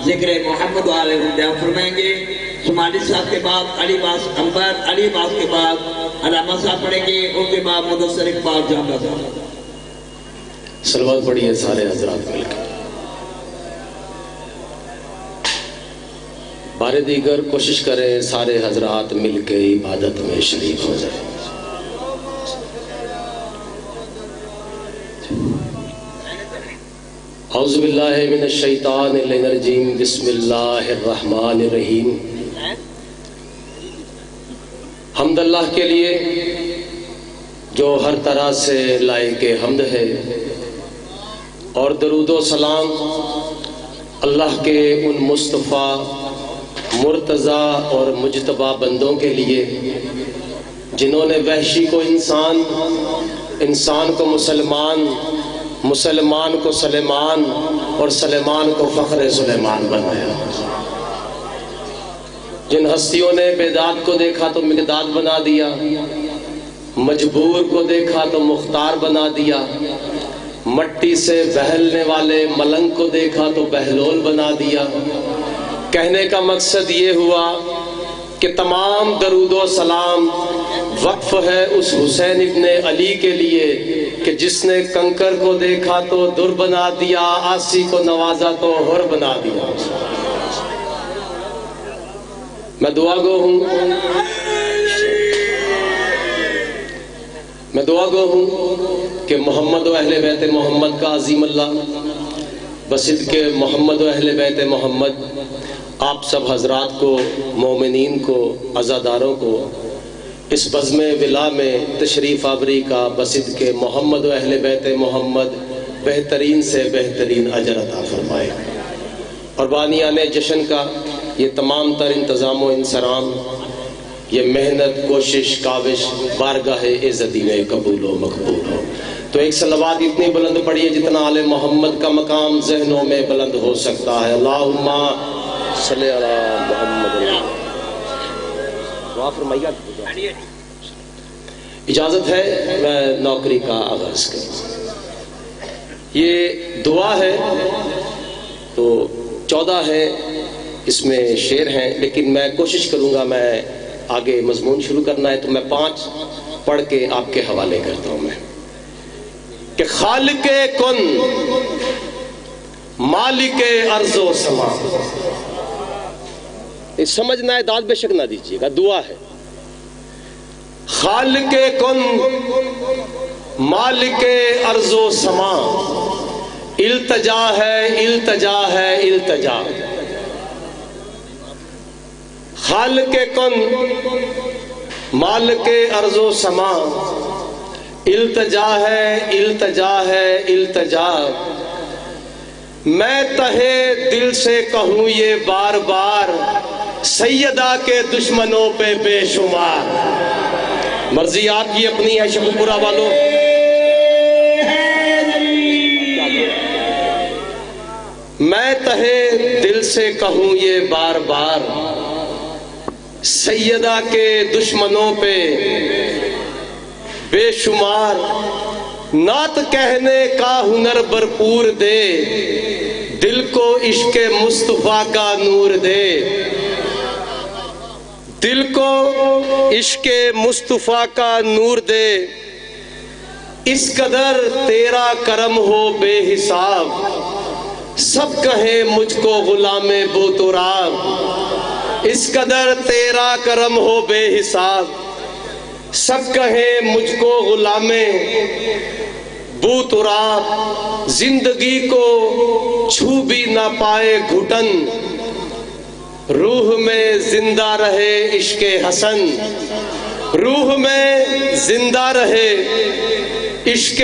ذکر محمد والے بیان فرمائیں گے. شمالی صاحب کے بعد علی باس انبر، علی باس کے بعد علامہ صاحب پڑھیں گے، ان کے بعد مدثر اقبال جامعہ صاحب. صلوات پڑھیے سارے حضرات مل کے. بار دیگر کوشش کریں سارے حضرات مل کے عبادت میں شریک ہو جائیں. اعوذ باللہ من الشیطان الرجیم، بسم اللہ الرحمن الرحیم. حمد اللہ کے لیے جو ہر طرح سے لائق حمد ہے، اور درود و سلام اللہ کے ان مصطفیٰ مرتضیٰ اور مجتبی بندوں کے لیے جنہوں نے وحشی کو انسان، انسان کو مسلمان، مسلمان کو سلیمان اور سلیمان کو فخر سلیمان بنایا. جن ہستیوں نے بیداد کو دیکھا تو مقداد بنا دیا، مجبور کو دیکھا تو مختار بنا دیا، مٹی سے بہلنے والے ملنگ کو دیکھا تو بہلول بنا دیا. کہنے کا مقصد یہ ہوا کہ تمام درود و سلام وقف ہے اس حسین ابن علی کے لیے کہ جس نے کنکر کو دیکھا تو در بنا دیا، آسی کو نوازا تو ہر بنا دیا. میں دعا گو ہوں، میں دعا گو ہوں کہ محمد و اہل بیت محمد کا عظیم اللہ بصدق محمد و اہل بیت محمد آپ سب حضرات کو، مومنین کو، عزاداروں کو اس بزم ولا میں تشریف آوری کا بصدق محمد و اہل بیت محمد بہترین سے بہترین اجر عطا فرمائے. اور بانیان جشن کا یہ تمام تر انتظام و انصرام، یہ محنت، کوشش، کاوش بارگاہ عزتی میں قبول و مقبول ہو. تو ایک صلوات اتنی بلند پڑھیے جتنا آل محمد کا مقام ذہنوں میں بلند ہو سکتا ہے. اللہم صلی علی محمد. دعا فرمائیے. اجازت ہے میں نوکری کا آغاز کروں. یہ دعا ہے تو 14 ہے، اس میں شعر ہیں، لیکن میں کوشش کروں گا، میں آگے مضمون شروع کرنا ہے تو میں 5 پڑھ کے آپ کے حوالے کرتا ہوں. میں کہ خالق کن مالک ارض و سما. سمجھنا ہے، داد بے شک نہ دیجیے گا، دعا ہے. خالق کن مالک ارض و سما، التجا ہے، التجا ہے، التجا. خالق کن مالک ارض و سما، التجا ہے، التجا ہے، التجا. میں تہے دل سے کہوں یہ بار بار، سیدہ کے دشمنوں پہ بے شمار. مرضی آپ کی اپنی ہے شکو پورا والوں. میں تہے دل سے کہوں یہ بار بار، سیدہ کے دشمنوں پہ بے شمار. نعت کہنے کا ہنر بھرپور دے، دل کو عشق مصطفیٰ کا نور دے. دل کو عشق مصطفیٰ کا نور دے. اس قدر تیرا کرم ہو بے حساب، سب کہیں مجھ کو غلام بوتراب. اس قدر تیرا کرم ہو بے حساب، سب کہیں مجھ کو غلام بوتراب. زندگی کو چھو بھی نہ پائے گھٹن، روح میں زندہ رہے عشق حسن. روح میں زندہ رہے عشق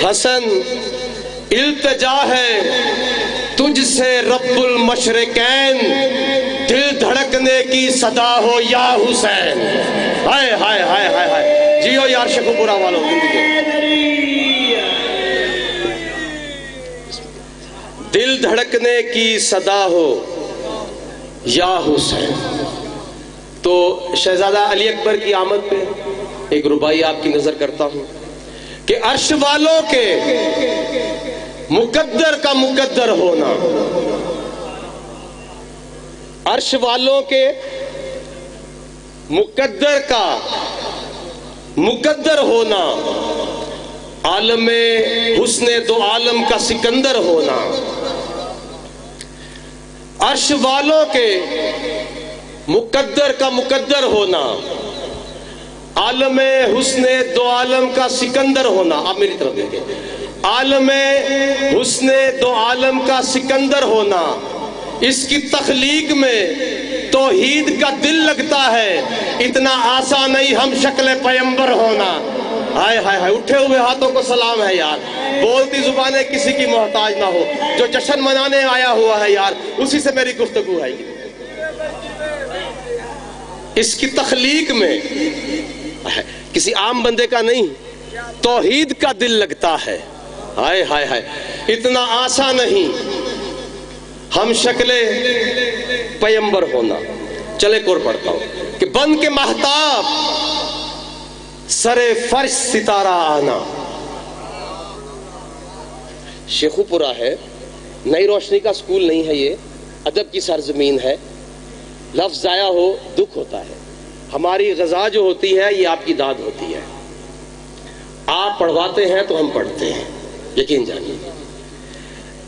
حسن. التجا ہے تجھ سے رب المشرقین، دل دھڑکنے کی صدا ہو یا حسین. ہائے ہائے ہائے ہائے ہائے. جیو یار شکو پورا والوں. دل دھڑکنے کی صدا ہو یا حسین. تو شہزادہ علی اکبر کی آمد پہ ایک ربائی آپ کی نظر کرتا ہوں کہ عرش والوں کے مقدر کا مقدر ہونا، عرش والوں کے مقدر کا مقدر ہونا، عالم حسن دو عالم کا سکندر ہونا، عرش والوں کے مقدر کا مقدر ہونا، عالم حسن دو عالم کا سکندر ہونا. آپ میری طرف دیکھیں، عالم حسن دو عالم کا سکندر ہونا، اس کی تخلیق میں توحید کا دل لگتا ہے، اتنا آسان نہیں ہم شکل پیمبر ہونا. ہائے ہائے ہائے، اٹھے ہوئے ہاتھوں کو سلام ہے یار، بولتی زبانیں کسی کی محتاج نہ ہو، جو جشن منانے آیا ہوا ہے یار اسی سے میری گفتگو ہے. اس کی تخلیق میں کسی عام بندے کا نہیں، توحید کا دل لگتا ہے. ہائے ہائے ہائے، اتنا آسان نہیں ہم شکل پیمبر ہونا. چلے کور پڑھتا ہوں کہ بن کے مہتاب سر فرش ستارہ آنا. شیخو پورہ ہے، نئی روشنی کا سکول نہیں ہے، یہ ادب کی سرزمین ہے. لفظ ضائع ہو دکھ ہوتا ہے. ہماری غذا جو ہوتی ہے یہ آپ کی داد ہوتی ہے. آپ پڑھواتے ہیں تو ہم پڑھتے ہیں، یقین جانیے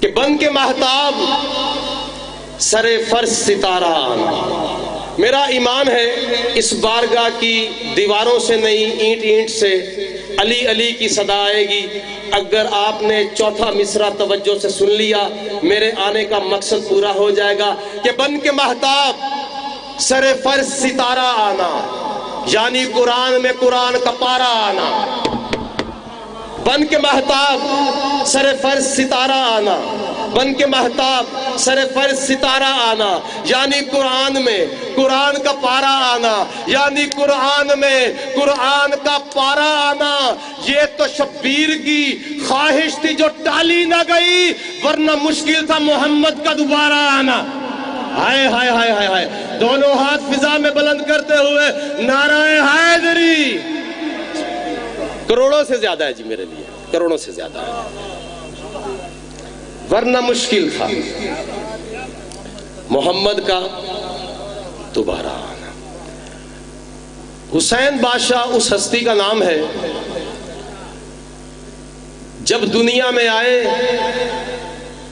کہ بن کے مہتاب سر فرش ستارہ آنا. میرا ایمان ہے اس بارگاہ کی دیواروں سے نہیں، اینٹ اینٹ سے علی علی کی صدا آئے گی. اگر آپ نے چوتھا مصرع توجہ سے سن لیا میرے آنے کا مقصد پورا ہو جائے گا کہ بن کے مہتاب سر فرش ستارہ آنا، یعنی قرآن میں قرآن کا پارا آنا. بن کے مہتاب سر فرش ستارہ آنا، بن کے مہتاب سر فرش ستارہ آنا، یعنی قرآن میں قرآن کا پارا آنا، یعنی قرآن میں قرآن کا پارا آنا. یہ تو شبیر کی خواہش تھی جو ٹالی نہ گئی، ورنہ مشکل تھا محمد کا دوبارہ آنا. ہائے ہائے ہائے ہائے ہائے، دونوں ہاتھ فضا میں بلند کرتے ہوئے نعرہ حیدری. کروڑوں سے زیادہ ہے جی میرے لیے، کروڑوں سے زیادہ ہے، ورنہ مشکل تھا محمد کا دوبارہ آنا. حسین بادشاہ اس ہستی کا نام ہے، جب دنیا میں آئے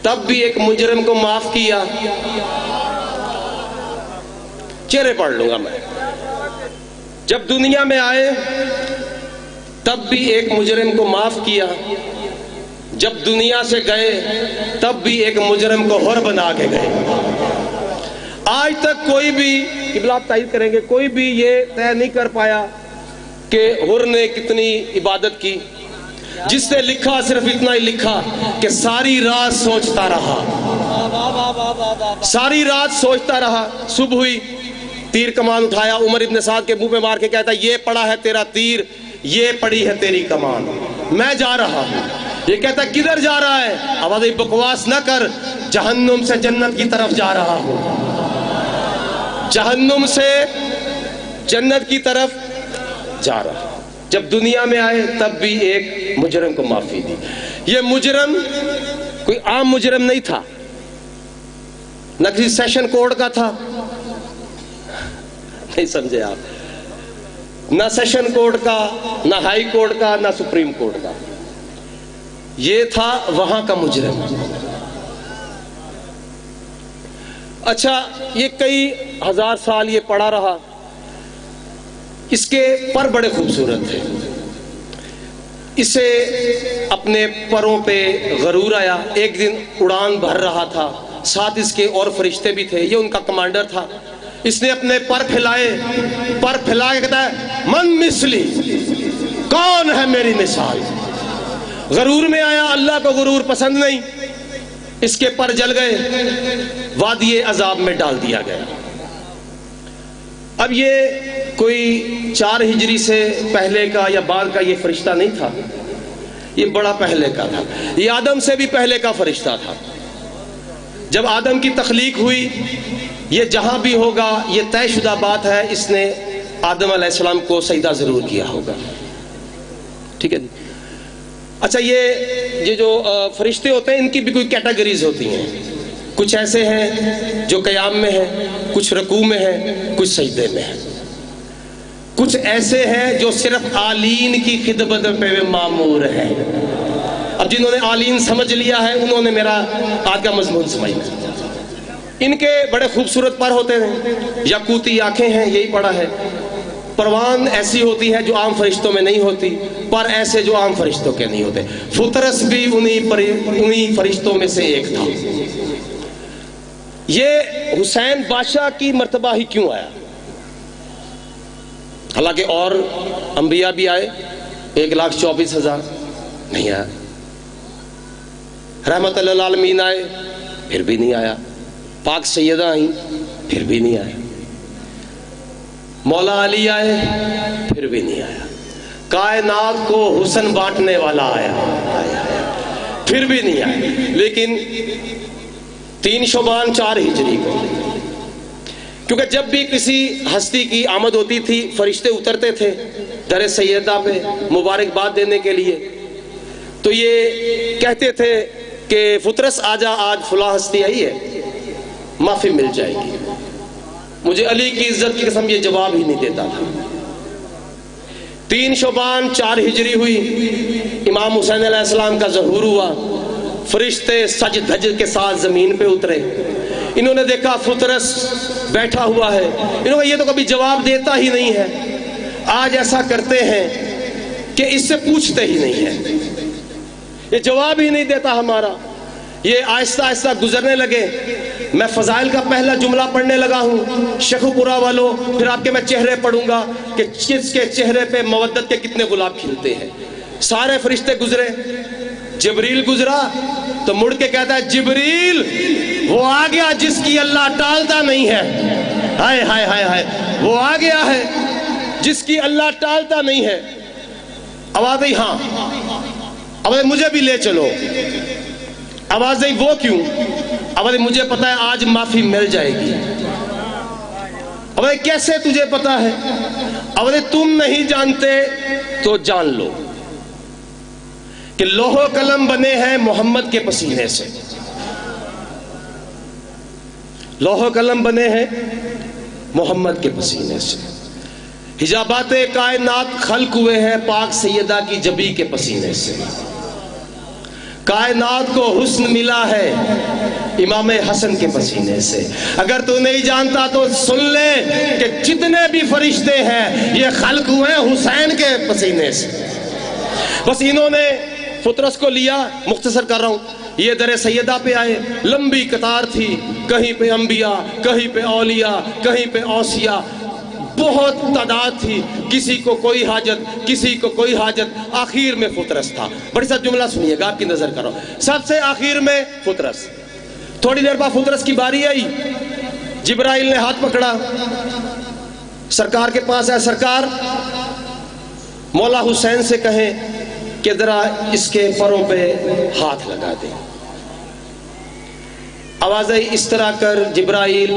تب بھی ایک مجرم کو معاف کیا. چہرے پڑھ لوں گا میں. جب دنیا میں آئے تب بھی ایک مجرم کو معاف کیا، جب دنیا سے گئے تب بھی ایک مجرم کو حر بنا کے گئے. آج تک کوئی بھی، قبلہ آپ تائید کریں گے، کوئی بھی یہ طے نہیں کر پایا کہ حر نے کتنی عبادت کی. جس نے لکھا صرف اتنا ہی لکھا کہ ساری رات سوچتا رہا، ساری رات سوچتا رہا. صبح ہوئی، تیر کمان اٹھایا، عمر ابن سعد کے منہ پہ مار کے کہتا یہ پڑا ہے تیرا تیر، یہ پڑی ہے تیری کمان، میں جا رہا ہوں. یہ کہتا کدھر جا رہا ہے؟ آواز بکواس نہ کر، جہنم سے جنت کی طرف جا رہا ہوں، جہنم سے جنت کی طرف جا رہا ہوں. جب دنیا میں آئے تب بھی ایک مجرم کو معافی دی. یہ مجرم کوئی عام مجرم نہیں تھا، نہ کسی سیشن کورٹ کا تھا، نہیں سمجھے آپ، نہ سیشن کورٹ کا، نہ ہائی کورٹ کا، نہ سپریم کورٹ کا. یہ تھا وہاں کا مجرم. اچھا، یہ کئی ہزار سال یہ پڑا رہا. اس کے پر بڑے خوبصورت تھے. اسے اپنے پروں پہ غرور آیا. ایک دن اڑان بھر رہا تھا، ساتھ اس کے اور فرشتے بھی تھے، یہ ان کا کمانڈر تھا. اس نے اپنے پر پھیلائے، پر پھیلا کے کہتا ہے من مثلی، کون ہے میری مثال. غرور میں آیا، اللہ کو غرور پسند نہیں، اس کے پر جل گئے، وادی عذاب میں ڈال دیا گیا. اب یہ کوئی 4 ہجری سے پہلے کا یا بعد کا یہ فرشتہ نہیں تھا، یہ بڑا پہلے کا تھا. یہ آدم سے بھی پہلے کا فرشتہ تھا. جب آدم کی تخلیق ہوئی، یہ جہاں بھی ہوگا یہ طے شدہ بات ہے، اس نے آدم علیہ السلام کو سجدہ ضرور کیا ہوگا. ٹھیک ہے جی. اچھا، یہ جو فرشتے ہوتے ہیں ان کی بھی کوئی کیٹیگریز ہوتی ہیں. کچھ ایسے ہیں جو قیام میں ہیں، کچھ رکوع میں ہیں، کچھ سجدے میں ہیں، کچھ ایسے ہیں جو صرف آلین کی خدمت پہ مامور ہیں۔ اب جنہوں نے آلین سمجھ لیا ہے انہوں نے میرا آج کا مضمون سمجھنا۔ ان کے بڑے خوبصورت پر ہوتے ہیں، یاقوتی آنکھیں ہیں، یہی پڑھا ہے۔ پروان ایسی ہوتی ہے جو عام فرشتوں میں نہیں ہوتی، پر ایسے جو عام فرشتوں کے نہیں ہوتے۔ فطرس بھی انہی فرشتوں میں سے ایک تھا۔ یہ حسین بادشاہ کی مرتبہ ہی کیوں آیا؟ حالانکہ اور انبیاء بھی آئے، 1,24,000 نہیں آیا۔ رحمت اللہ العالمین آئے، پھر بھی نہیں آیا۔ پاک سیدہ آئیں، پھر بھی نہیں آیا۔ مولا علی آئے، پھر بھی نہیں آیا۔ کائنات کو حسن بانٹنے والا آیا، پھر بھی نہیں آیا۔ لیکن 3 شعبان 4 ہجری کو، کیونکہ جب بھی کسی ہستی کی آمد ہوتی تھی فرشتے اترتے تھے در سیدہ پہ مبارکباد دینے کے لیے، تو یہ کہتے تھے کہ فطرس آجا، آج فلاں ہستی آئی ہے، معافی مل جائے گی۔ مجھے علی کی عزت کی قسم یہ جواب ہی نہیں دیتا تھا۔ 3 شعبان 4 ہجری ہوئی، امام حسین علیہ السلام کا ظہور ہوا، فرشتے سج دھج کے ساتھ زمین پہ اترے۔ انہوں نے دیکھا فطرس بیٹھا ہوا ہے، انہوں نے یہ تو کبھی جواب دیتا ہی نہیں ہے، آج ایسا کرتے ہیں کہ اس سے پوچھتے ہی نہیں ہیں، یہ جواب ہی نہیں دیتا ہمارا۔ یہ آہستہ آہستہ گزرنے لگے۔ میں فضائل کا پہلا جملہ پڑھنے لگا ہوں، شیخو پورا والوں، پھر آپ کے میں چہرے پڑھوں گا کہ جس کے چہرے پہ مودت کے کتنے گلاب کھلتے ہیں۔ سارے فرشتے گزرے، جبریل گزرا تو مڑ کے کہتا ہے جبریل وہ آ گیا جس کی اللہ ٹالتا نہیں ہے۔ ہائے ہائے ہائے ہائے، وہ آ گیا ہے جس کی اللہ ٹالتا نہیں ہے۔ آواز آئی ہاں، آواز مجھے بھی لے چلو۔ آواز آئی وہ کیوں؟ آواز مجھے پتا ہے آج معافی مل جائے گی۔ آواز کیسے تجھے پتا ہے؟ آواز تم نہیں جانتے تو جان لو کہ لوح و قلم بنے ہیں محمد کے پسینے سے، لوح و قلم بنے ہیں محمد کے پسینے سے، حجابات کائنات خلق ہوئے ہیں پاک سیدہ کی جبی کے پسینے سے، کائنات کو حسن ملا ہے امام حسن کے پسینے سے۔ اگر تو نہیں جانتا تو سن لے کہ جتنے بھی فرشتے ہیں یہ خلق ہوئے حسین کے پسینے سے۔ بس انہوں نے فطرس کو لیا، مختصر کر رہا ہوں، یہ در سیدہ پہ آئے، لمبی قطار تھی، کہیں پہ انبیاء، کہیں پہ اولیاء، کہیں پہ اوصیاء، بہت تعداد تھی، کسی کو کوئی حاجت، کسی کو کوئی حاجت، آخر میں فطرس تھا۔ بڑی سا جملہ سنیے گا، آپ کی نظر کرو، سب سے آخر میں فطرس۔ تھوڑی دیر بعد فطرس کی باری آئی، جبرائیل نے ہاتھ پکڑا، سرکار کے پاس ہے، سرکار مولا حسین سے کہیں کہ ذرا اس کے پروں پہ ہاتھ لگا دیں۔ آواز آئی اس طرح کر جبرائیل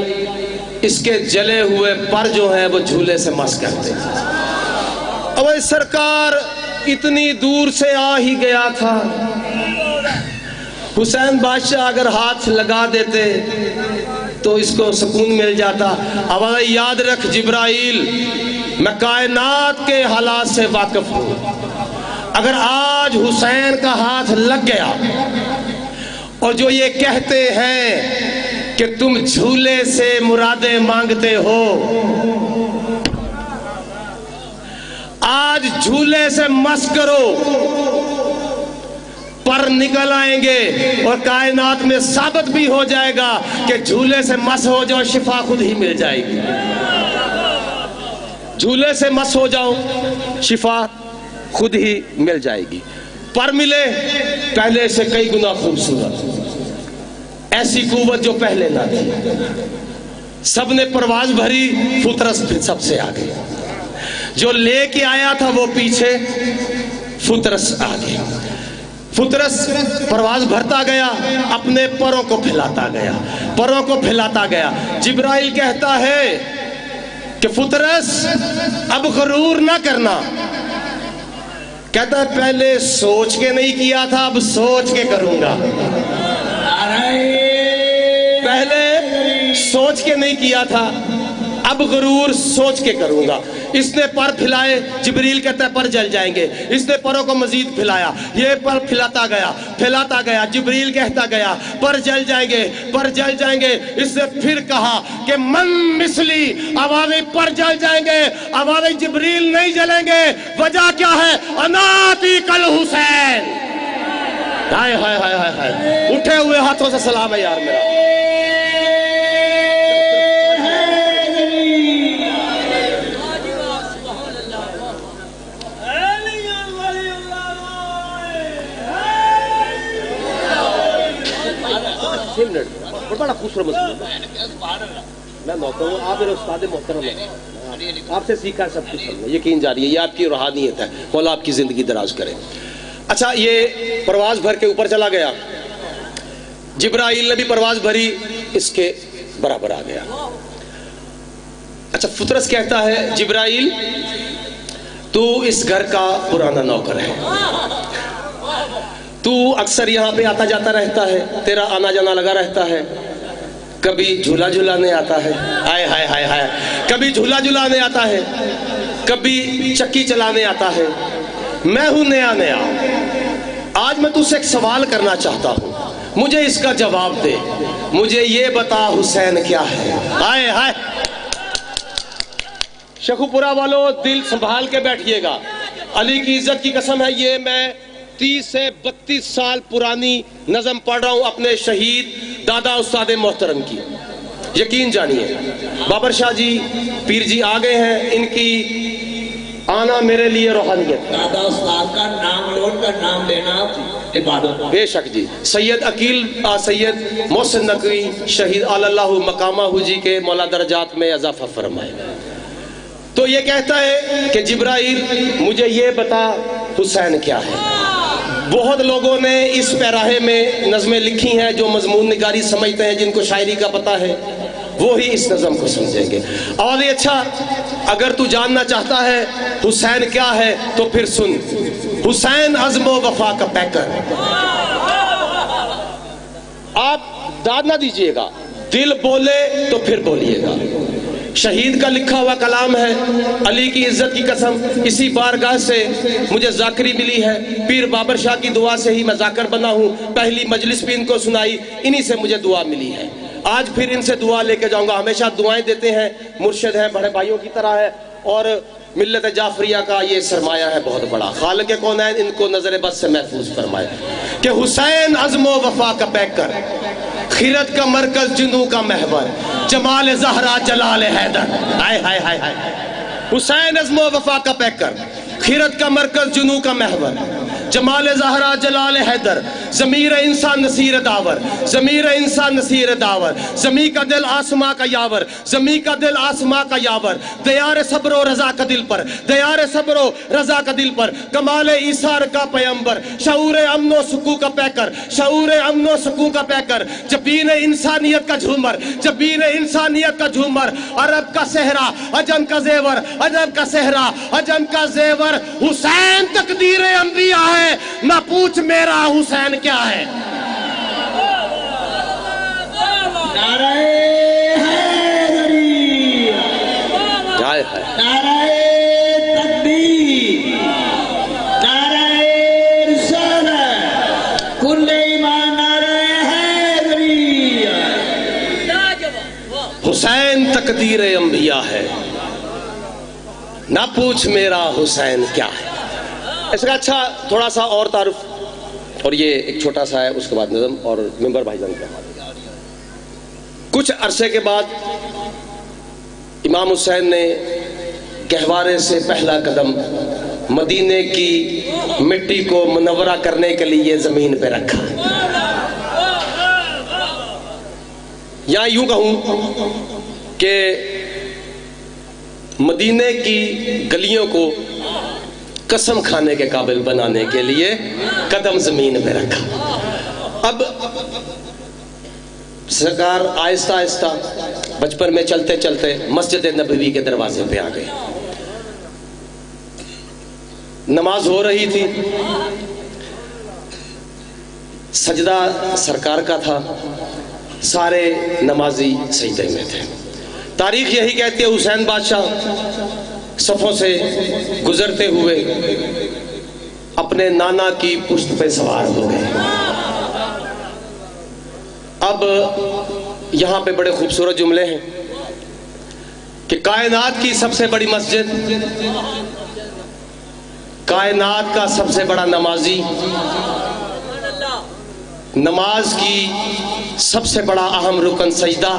اس کے جلے ہوئے پر جو ہیں وہ جھولے سے مس کرتے ہیں۔ اب سرکار اتنی دور سے آ ہی گیا تھا، حسین بادشاہ اگر ہاتھ لگا دیتے تو اس کو سکون مل جاتا۔ اب یاد رکھ جبرائیل، میں کائنات کے حالات سے واقف ہوں، اگر آج حسین کا ہاتھ لگ گیا اور جو یہ کہتے ہیں کہ تم جھولے سے مرادیں مانگتے ہو، آج جھولے سے مس کرو، پر نکل آئیں گے اور کائنات میں ثابت بھی ہو جائے گا کہ جھولے سے مس ہو جاؤ شفا خود ہی مل جائے گی۔ جھولے سے مس ہو جاؤ شفا خود ہی مل جائے گی۔ پر ملے پہلے سے کئی گنا خوبصورت، ایسی قوت جو پہلے نہ تھی، سب نے پرواز بھری، فطرس سب سے آگے، جو لے کے آیا تھا وہ پیچھے، فطرس آگے۔ فطرس پرواز بھرتا گیا، اپنے پروں کو پھیلاتا گیا، پروں کو پھیلاتا گیا۔ جبرائیل کہتا ہے کہ فطرس اب غرور نہ کرنا، کہتا ہے پہلے سوچ کے نہیں کیا تھا، اب سوچ کے کروں گا۔ پہلے سوچ کے نہیں کیا تھا، اب غرور سوچ کے کروں گا۔ اس نے پر پھلائے، جبریل کہتا ہے پر جل جائیں گے۔ اس نے پروں کو مزید پھلایا، یہ پر پھلاتا گیا، جبریل کہتا گیا پر جل جائیں گے، پر جل جائیں گے۔ اس نے پھر کہا کہ من مثلی، عوامی پر جل جائیں گے، عوامی جبریل نہیں جلیں گے۔ وجہ کیا ہے؟ اناتی کل حسین۔ ہائے ہائے ہائے ہائے، اٹھے ہوئے ہاتھوں سے سلام ہے یار میرا۔ بڑا خوبصورت میں محترم ہوں، آپ میرے استاد محترم ہیں، آپ سے سیکھا سب کچھ ہم نے، یقین جاری ہے، یہ آپ کی روحانیت ہے، مولا آپ کی زندگی دراز کرے۔ اچھا، یہ پرواز بھر کے اوپر چلا گیا، جبرائیل نے بھی پرواز بھری، اس کے برابر آ گیا۔ اچھا، فطرس کہتا ہے جبرائیل تو اس گھر کا پرانا نوکر ہے، تو اکثر یہاں پہ آتا جاتا رہتا ہے، تیرا آنا جانا لگا رہتا ہے، کبھی جھولا جھولانے آتا ہے، ہائے ہائے ہائے ہائے، کبھی جھولا جھولانے آتا ہے، کبھی چکی چلانے آتا ہے۔ میں ہوں نیا نیا، آج میں تجھ سے ایک سوال کرنا چاہتا ہوں، مجھے اس کا جواب دے، مجھے یہ بتا حسین کیا ہے؟ ہائے ہائے، شیخو پورا والو دل سنبھال کے بیٹھیے گا، علی کی عزت کی قسم ہے، یہ میں 30 سے 32 سال پرانی نظم پڑھ رہا ہوں اپنے شہید دادا استاد محترم کی، یقین جانیے۔ بابر شاہ جی، پیر جی آ گئے ہیں، ان کی آنا میرے لیے روحانیت۔ دادا استاد کا نام لوٹ کر نام لینا عبادت۔ بے شک جی، سید محسن نقوی شہید اللہ مقامہ جی کے مولا درجات میں اضافہ فرمائے۔ تو یہ کہتا ہے کہ جبرائیل مجھے یہ بتا حسین کیا ہے۔ بہت لوگوں نے اس پیراہے میں نظمیں لکھی ہیں جو مضمون نگاری سمجھتے ہیں، جن کو شاعری کا پتہ ہے وہی اس نظم کو سمجھیں گے۔ اور یہ اچھا، اگر تو جاننا چاہتا ہے حسین کیا ہے تو پھر سن، حسین عزم و وفا کا پیکر۔ آپ داد نہ دیجئے گا، دل بولے تو پھر بولیے گا۔ شہید کا لکھا ہوا کلام ہے، علی کی عزت کی قسم، اسی بارگاہ سے مجھے ذاکری ملی ہے، پیر بابر شاہ کی دعا سے ہی میں ذاکر بنا ہوں، پہلی مجلس بھی ان کو سنائی، انہی سے مجھے دعا ملی ہے۔ آج پھر ان سے دعا لے کے جاؤں گا، ہمیشہ دعائیں دیتے ہیں، مرشد ہیں، بڑے بھائیوں کی طرح ہے، اور ملت جعفریہ کا یہ سرمایہ ہے بہت بڑا۔ خالق کونین ان کو نظر بد سے محفوظ فرمائے کہ حسین عزم و وفا کا پیکر، خیرت کا مرکز، جنوں کا محور، جمال زہرا جلال حیدر۔ ہائے ہائے ہائے ہائے، حسین عزم و وفا کا پیکر، خیرت کا مرکز، جنوں کا محور، جمال زہرا جلال حیدر، ضمیر انسان نصیر داور، ضمیر انسان نصیر داور، زمیں کا دل آسماں کا یاور، زمیں کا دل آسماں کا یاور، دیار صبر و رضا کا دل پر، دیار صبر و رضا کا دل پر، کمال ایثار کا پیمبر، شعور امن و سکون کا پیکر، شعور امن و سکون کا پیکر، جبین انسانیت کا جھومر، جبین انسانیت کا جھومر، عرب کا صحرا، عجم کا زیور، عجم کا صحرا، عجم کا زیور، حسین تقدیر انبیاء ہے، نہ پوچھ میرا حسین کیا ہے۔ نعرہ حیدری، نعرہ تکبیر، نعرہ رسالت، کل ایمان نعرہ حیدری۔ حسین تقدیر انبیاء ہے، نہ پوچھ میرا حسین کیا ہے۔ اس کا اچھا تھوڑا سا اور تعارف، اور یہ ایک چھوٹا سا ہے، اس کے بعد نظم اور ممبر بھائی جان کا۔ کچھ عرصے کے بعد امام حسین نے گہوارے سے پہلا قدم مدینے کی مٹی کو منورہ کرنے کے لیے زمین پہ رکھا، یا یوں کہوں کہ مدینے کی گلیوں کو قسم کھانے کے قابل بنانے کے لیے قدم زمین پہ رکھا۔ اب سرکار آہستہ آہستہ بچپن میں چلتے چلتے مسجد نبوی کے دروازے پہ آ گئے، نماز ہو رہی تھی، سجدہ سرکار کا تھا، سارے نمازی سجدے میں تھے۔ تاریخ یہی کہتی ہے حسین بادشاہ صفوں سے گزرتے ہوئے اپنے نانا کی پشت پہ سوار ہو گئے۔ اب یہاں پہ بڑے خوبصورت جملے ہیں کہ کائنات کی سب سے بڑی مسجد، کائنات کا سب سے بڑا نمازی، نماز کی سب سے بڑا اہم رکن سجدہ،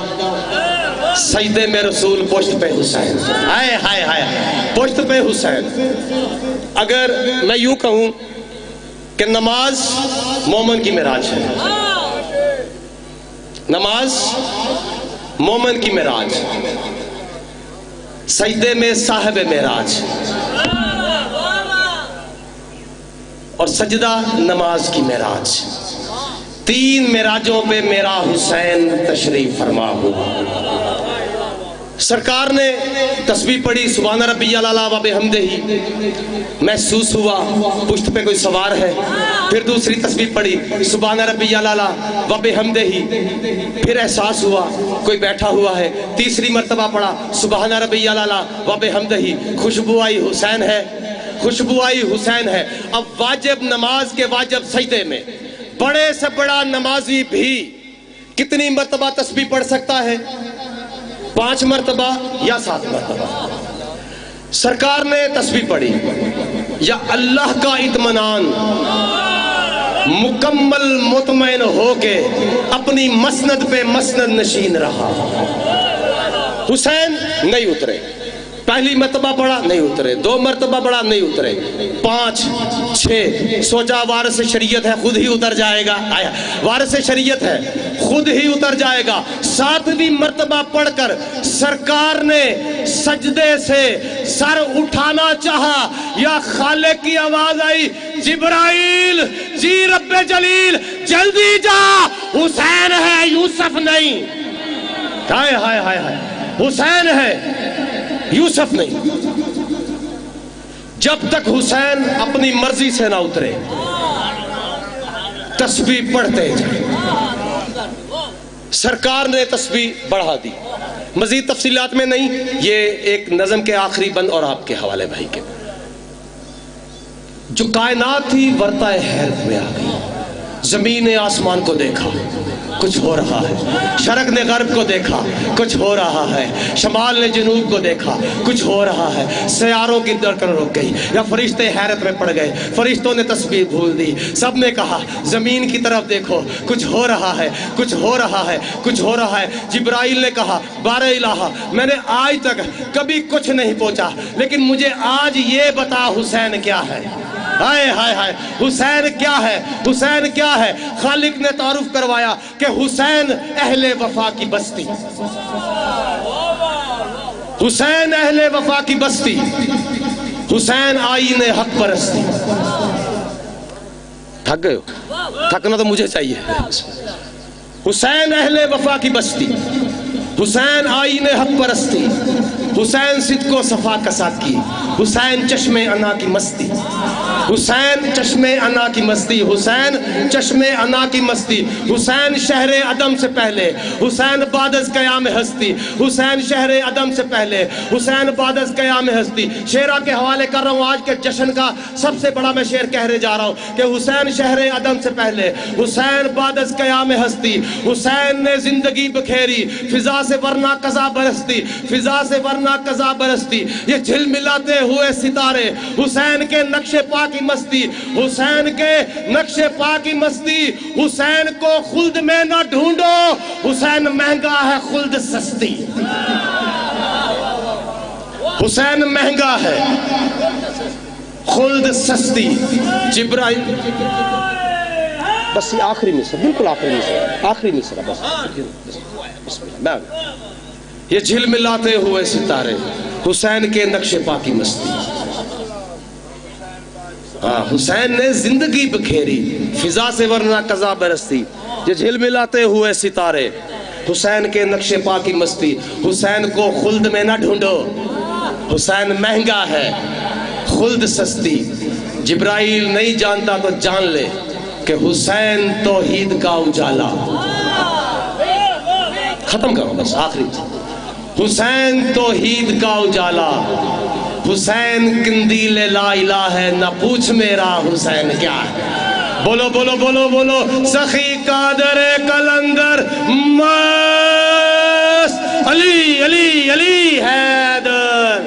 سجدے میں رسول پشت پہ حسین، ہائے ہائے ہائے پشت پہ حسین۔ اگر میں یوں کہوں کہ نماز مومن کی معراج ہے، نماز مومن کی معراج، سجدے میں صاحب معراج، اور سجدہ نماز کی معراج۔ تین معراجوں پہ میرا حسین تشریف فرما ہوا۔ سرکار نے تسبیح پڑھی سبحان ربی الاعلی و بحمدہ، محسوس ہوا پشت پہ کوئی سوار ہے۔ پھر دوسری تسبیح پڑھی سبحان ربی الاعلی و بحمدہ، پھر احساس ہوا کوئی بیٹھا ہوا ہے۔ تیسری مرتبہ پڑھا سبحان ربی الاعلی و بحمدہ، خوشبو آئی حسین ہے، خوشبو آئی حسین ہے۔ اب واجب نماز کے واجب سجدے میں بڑے سے بڑا نمازی بھی کتنی مرتبہ تسبیح پڑھ سکتا ہے؟ 5 مرتبہ یا 7 مرتبہ؟ سرکار نے تسبیح پڑھی، یا اللہ کا اطمینان مکمل مطمئن ہو کے اپنی مسند پہ مسند نشین رہا۔ حسین نہیں اترے، پہلی مرتبہ پڑھا نہیں اترے، 2 مرتبہ پڑھا نہیں اترے، 5 6 سوچا وارث شریعت ہے خود ہی اتر جائے گا، آیا وارث شریعت ہے خود ہی اتر جائے گا۔ 7ویں مرتبہ پڑھ کر سرکار نے سجدے سے سر اٹھانا چاہا، یا خالق کی آواز آئی جبرائیل جی رب جلیل جلدی جا، حسین ہے یوسف نہیں۔ ہائے ہائے ہائے ہائے، حسین ہے یوسف نہیں۔ جب تک حسین اپنی مرضی سے نہ اترے تسبیح پڑھتے جائیں۔ سرکار نے تسبیح بڑھا دی، مزید تفصیلات میں نہیں، یہ ایک نظم کے آخری بند اور آپ کے حوالے بھائی کے۔ جو کائنات تھی ورطہ حیرت میں آ گئی، زمین نے آسمان کو دیکھا کچھ ہو رہا ہے، شرق نے غرب کو دیکھا کچھ ہو رہا ہے، شمال نے جنوب کو دیکھا کچھ ہو رہا ہے، سیاروں کی دھڑکن رک گئی، یا فرشتے حیرت میں پڑ گئے، فرشتوں نے تسبیح بھول دی، سب نے کہا زمین کی طرف دیکھو کچھ ہو رہا ہے، کچھ ہو رہا ہے، کچھ ہو رہا ہے۔ جبرائیل نے کہا بار الہ میں نے آج تک کبھی کچھ نہیں پہنچا، لیکن مجھے آج یہ بتا حسین کیا ہے۔ ہائے ہائے ہائے، حسین کیا ہے، حسین کیا ہے؟ خالق نے تعارف کروایا کہ حسین اہل وفا کی بستی، حسین اہل وفا کی بستی، حسین آئین حق پرستی۔ تھک گئے ہو؟ تھکنا تو مجھے چاہیے۔ حسین اہل وفا کی بستی، حسین آئین حق پرستی، حسین صدق و صفا کا ساقی، حسین چشم انا کی مستی، حسین چشم انا کی مستی، حسین چشم انا کی مستی، حسین شہر عدم سے پہلے، حسین بعد از قیام ہستی، حسین شہر عدم سے پہلے، حسین بعد از قیام ہستی۔ شعرا کے حوالے کر رہا ہوں، آج کے جشن کا سب سے بڑا میں شعر کہنے جا رہا ہوں کہ حسین شہر عدم سے پہلے، حسین بعد از قیام ہستی، حسین نے زندگی بکھیری فضا سے ورنہ قضا برستی، فضا سے ورنہ قضا برستی۔ یہ جھل ملاتے ہوئے ستارے، حسین کے نقش پا کی مستی، حسین کے نقش پا کی مستی۔ حسین کو خلد میں نہ ڈھونڈو، حسین مہنگا ہے خلد سستی، حسین مہنگا ہے خلد سستی۔ جبرائیل بس یہ آخری مصرع، بالکل آخری مصرع، آخری مصرع بس، بسم اللہ۔ یہ جھل ملاتے ہوئے ستارے، حسین کے نقش پا کی مستی۔ حسین نے زندگی بکھیری فضا سے ورنہ قضا برستی، یہ جھل ملاتے ہوئے ستارے، حسین کے نقش پا کی مستی۔ حسین کو خلد میں نہ ڈھونڈو، حسین مہنگا ہے خلد سستی۔ جبرائیل نہیں جانتا تو جان لے کہ حسین توحید کا اجالا، ختم کرو بس آخری حسین توحید کا اجالا حسین قندیل لا الہ ہے نہ پوچھ میرا حسین کیا ہے بولو بولو بولو بولو سخی قادر قلندر علی علی علی حیدر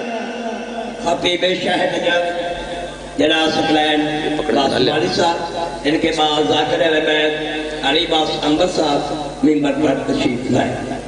خطیب شاہ نجف جناب سکلین قاسم علی صاحب ان کے بعد ذاکر اہل بیت علی باس انور صاحب ممبر پر تشریف لائے